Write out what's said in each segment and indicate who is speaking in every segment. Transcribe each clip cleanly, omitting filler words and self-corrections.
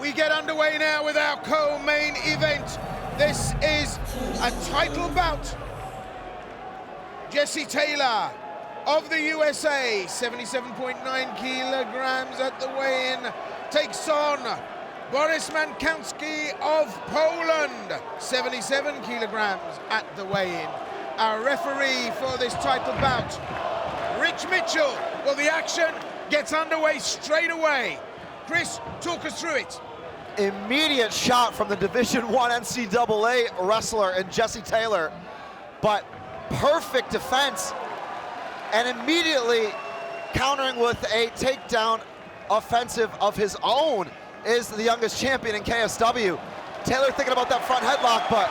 Speaker 1: We get underway now with our co-main event. This is a title bout. Jesse Taylor of the USA, 77.9 kilograms at the weigh-in, takes on Borys Mankowski of Poland, 77 kilograms at the weigh-in. Our referee for this title bout, Rich Mitchell. Well, the action gets underway straight away. Chris, talk us through it.
Speaker 2: Immediate shot from the Division I NCAA wrestler in Jesse Taylor, but perfect defense, and immediately countering with a takedown offensive of his own is the youngest champion in KSW. Taylor thinking about that front headlock, but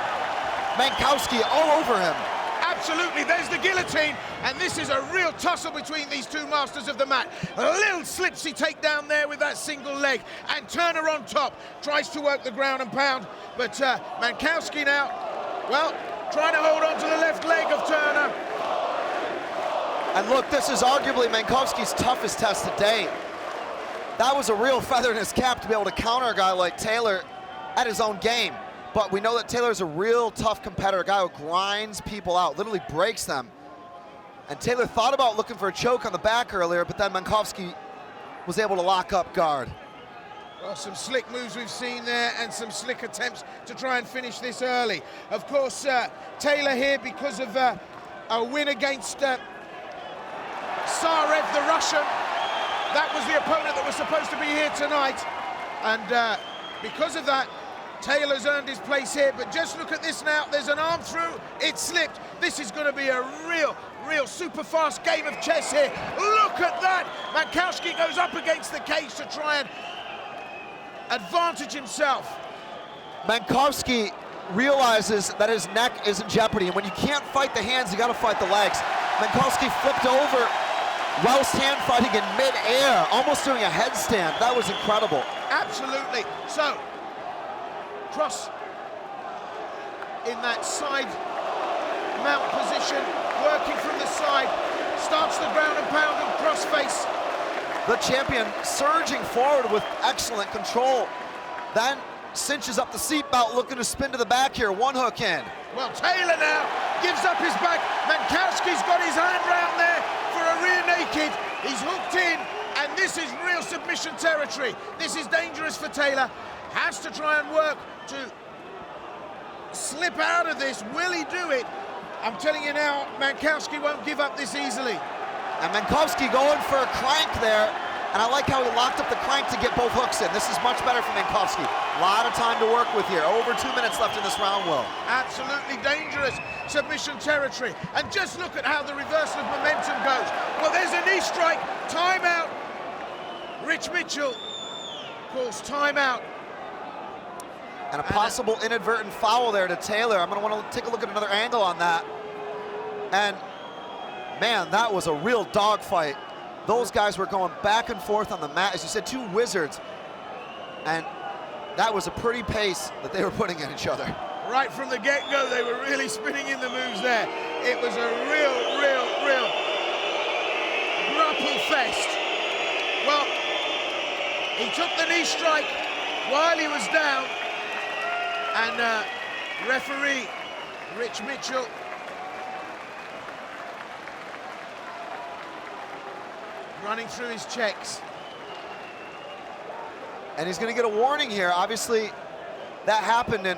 Speaker 2: Mankowski all over him.
Speaker 1: Absolutely, there's the guillotine, and this is a real tussle between these two masters of the mat. A little slipsy takedown there with that single leg, and Turner on top tries to work the ground and pound, but Mankowski now, well, trying to hold on to the left leg of Turner.
Speaker 2: And look, this is arguably Mankowski's toughest test to date. That was a real feather in his cap to be able to counter a guy like Taylor at his own game. But we know that Taylor's a real tough competitor, a guy who grinds people out, literally breaks them. And Taylor thought about looking for a choke on the back earlier, but then Mankowski was able to lock up guard.
Speaker 1: Well, some slick moves we've seen there, and some slick attempts to try and finish this early. Of course, Taylor here, because of a win against Sarev, the Russian. That was the opponent that was supposed to be here tonight. And because of that, Taylor's earned his place here, but just look at this now. There's an arm through, it slipped. This is going to be a real super fast game of chess here. Look at that! Mankowski goes up against the cage to try and advantage himself.
Speaker 2: Mankowski realizes that his neck is in jeopardy, and when you can't fight the hands, you got to fight the legs. Mankowski flipped over whilst hand fighting in mid-air, almost doing a headstand. That was incredible.
Speaker 1: Absolutely. So, cross in that side mount position, working from the side, starts the ground and pound and cross face.
Speaker 2: The champion surging forward with excellent control, then cinches up the seatbelt, looking to spin to the back here, one hook in.
Speaker 1: Well, Taylor now gives up his back. Mankowski's got his hand round there for a rear naked. He's hooked in, and this is real submission territory. This is dangerous for Taylor. Has to try and work to slip out of this. Will he do it? I'm telling you now, Mankowski won't give up this easily.
Speaker 2: And Mankowski going for a crank there, and I like how he locked up the crank to get both hooks in. This is much better for Mankowski. A lot of time to work with here. Over 2 minutes left in this round, Will.
Speaker 1: Absolutely dangerous submission territory. And just look at how the reversal of momentum goes. Well, there's a knee strike, timeout. Rich Mitchell calls timeout.
Speaker 2: And a possible inadvertent foul there to Taylor. I'm gonna wanna take a look at another angle on that. And man, that was a real dogfight. Those guys were going back and forth on the mat. As you said, two wizards. And that was a pretty pace that they were putting at each other.
Speaker 1: Right from the get-go, they were really spinning in the moves there. It was a real grapple fest. Well, he took the knee strike while he was down. And referee Rich Mitchell running through his checks.
Speaker 2: And he's gonna get a warning here. Obviously, that happened in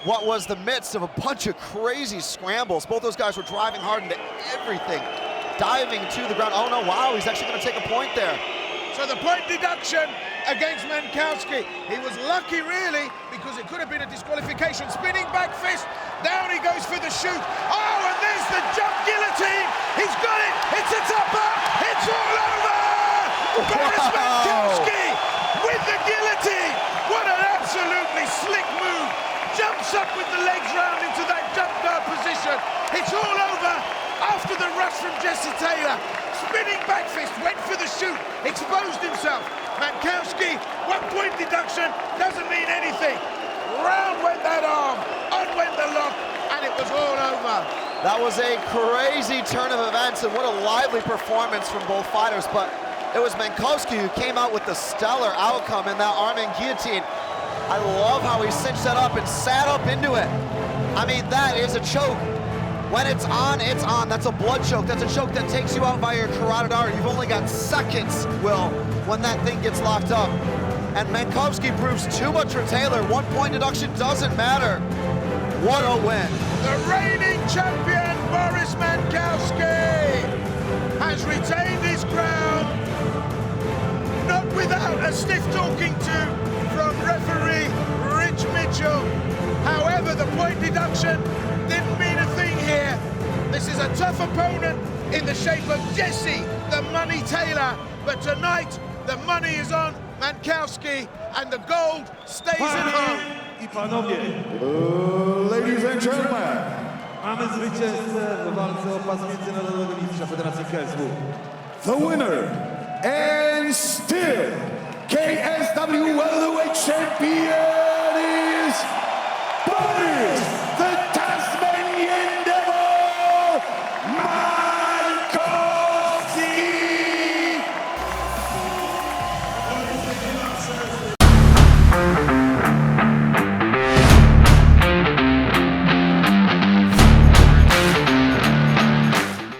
Speaker 2: what was the midst of a bunch of crazy scrambles. Both those guys were driving hard into everything, diving to the ground. Oh no, wow, he's actually gonna take a point there.
Speaker 1: So the point deduction against Mankowski. He was lucky, really, because it could have been a disqualification. Spinning back fist, down he goes for the shoot. Oh, and there's the jump guillotine. He's got it, it's a topper, it's all over! Borys Mankowski with the guillotine. What an absolutely slick move. Jumps up with the legs round into that jump guard position. It's all over after the rush from Jesse Taylor. Spinning back fist, went for the shoot, exposed himself. Mankowski, 1 point deduction, doesn't mean anything. Round went that arm, on went the lock, and it was all over.
Speaker 2: That was a crazy turn of events, and what a lively performance from both fighters, but it was Mankowski who came out with the stellar outcome in that arm and guillotine. I love how he cinched that up and sat up into it. I mean, that is a choke. When it's on, it's on. That's a blood choke. That's a choke that takes you out by your carotid artery. You've only got seconds, Will, when that thing gets locked up. And Mankowski proves too much for Taylor. 1 point deduction doesn't matter. What a win.
Speaker 1: The reigning champion, Borys Mankowski, has retained his crown, not without a stiff talking to from referee Rich Mitchell. However, the point deduction didn't mean a thing here. This is a tough opponent in the shape of Jesse, the Money Taylor. But tonight, the money is on Mankowski and the gold stays at home.
Speaker 3: I panowie,
Speaker 4: Ladies and gentlemen,
Speaker 3: mamy zwycięzcę w walce o pas międzynarodowego mistrza Federacji KSW.
Speaker 4: the winner and still KSW welterweight champion,